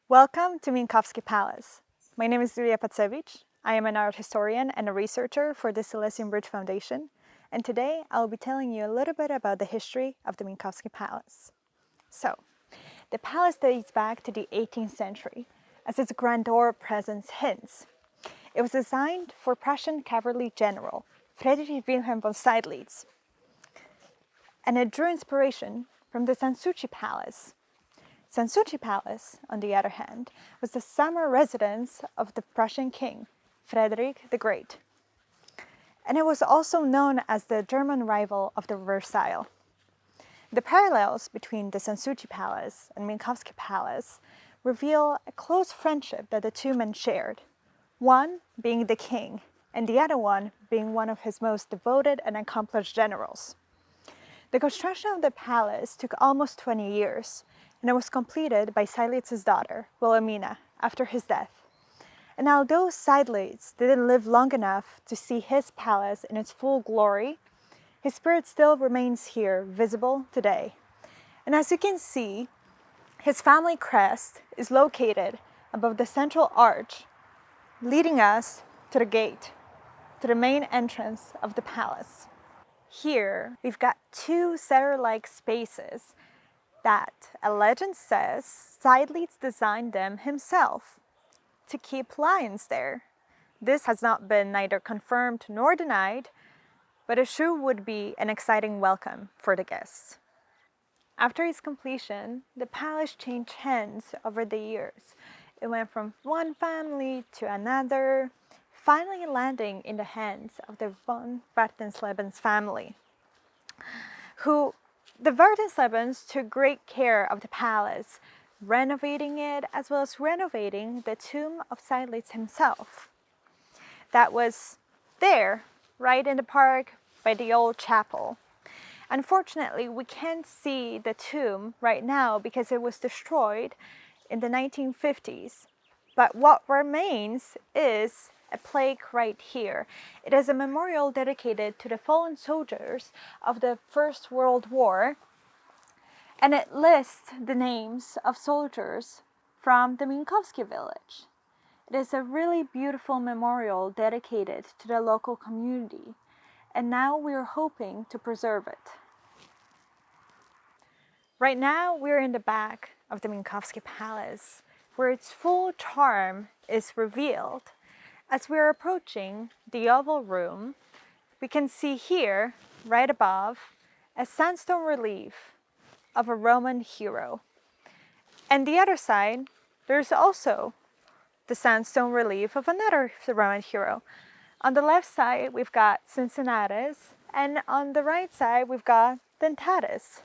Welcome to Minkowskie Palace. My name is Julia Pacewicz. I am an art historian and a researcher for the Silesian Bridge Foundation, and today I'll be telling you a little bit about the history of the Minkowskie Palace. So, the palace dates back to the 18th century, as its grandeur presence hints. It was designed for Prussian cavalry general Friedrich Wilhelm von Seydlitz, and it drew inspiration from the Sanssouci Palace. Sanssouci Palace, on the other hand, was the summer residence of the Prussian king, Frederick the Great. And it was also known as the German rival of the Versailles. The parallels between the Sanssouci Palace and Minkowskie Palace reveal a close friendship that the two men shared, one being the king, and the other one being one of his most devoted and accomplished generals. The construction of the palace took almost 20 years, and it was completed by Seydlitz's daughter, Wilhelmina, after his death. And although Seydlitz didn't live long enough to see his palace in its full glory, his spirit still remains here, visible today. And as you can see, his family crest is located above the central arch, leading us to the gate, to the main entrance of the palace. Here, we've got two cellar-like spaces that, a legend says, Seydlitz designed them himself to keep lions there. This has not been neither confirmed nor denied, but it sure would be an exciting welcome for the guests. After its completion, the palace changed hands over the years. It went from one family to another, finally landing in the hands of the von Wartenslebens family, the Wartenslebens took great care of the palace, renovating it as well as renovating the tomb of Seydlitz himself. That was there, right in the park by the old chapel. Unfortunately, we can't see the tomb right now because it was destroyed in the 1950s. But what remains is a plaque right here. It is a memorial dedicated to the fallen soldiers of the First World War, and it lists the names of soldiers from the Minkowskie village. It is a really beautiful memorial dedicated to the local community, and now we are hoping to preserve it. Right now we're in the back of the Minkowskie Palace, where its full charm is revealed. As we're approaching the Oval Room, we can see here, right above, a sandstone relief of a Roman hero. And the other side, there's also the sandstone relief of another Roman hero. On the left side, we've got Cincinnatus, and on the right side, we've got Dentatus.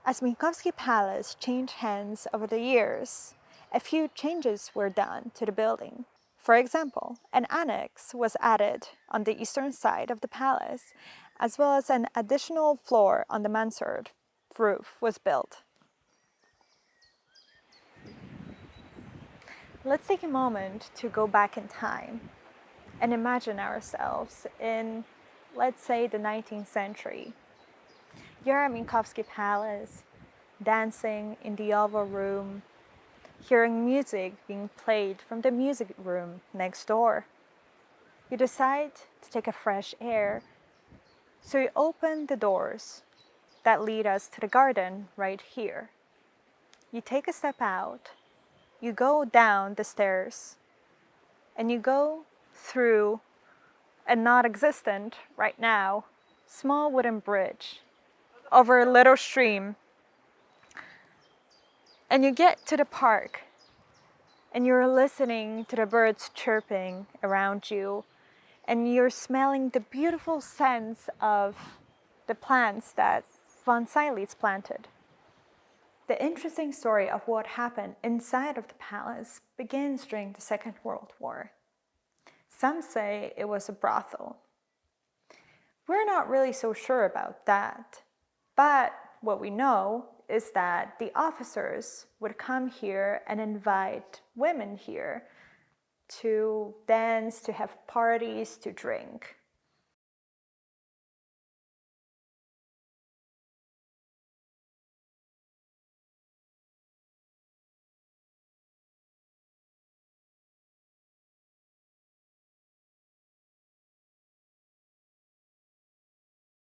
As Minkowskie Palace changed hands over the years, a few changes were done to the building. For example, an annex was added on the eastern side of the palace, as well as an additional floor on the mansard roof was built. Let's take a moment to go back in time and imagine ourselves in, let's say, the 19th century. You're at Minkowskie Palace, dancing in the Oval Room, hearing music being played from the music room next door. You decide to take a fresh air, so you open the doors that lead us to the garden right here. You take a step out, you go down the stairs, and you go through a not existent right now small wooden bridge over a little stream. And you get to the park, and you're listening to the birds chirping around you, and you're smelling the beautiful scents of the plants that von Seydlitz planted. The interesting story of what happened inside of the palace begins during the Second World War. Some say it was a brothel. We're not really so sure about that, but what we know is that the officers would come here and invite women here to dance, to have parties, to drink.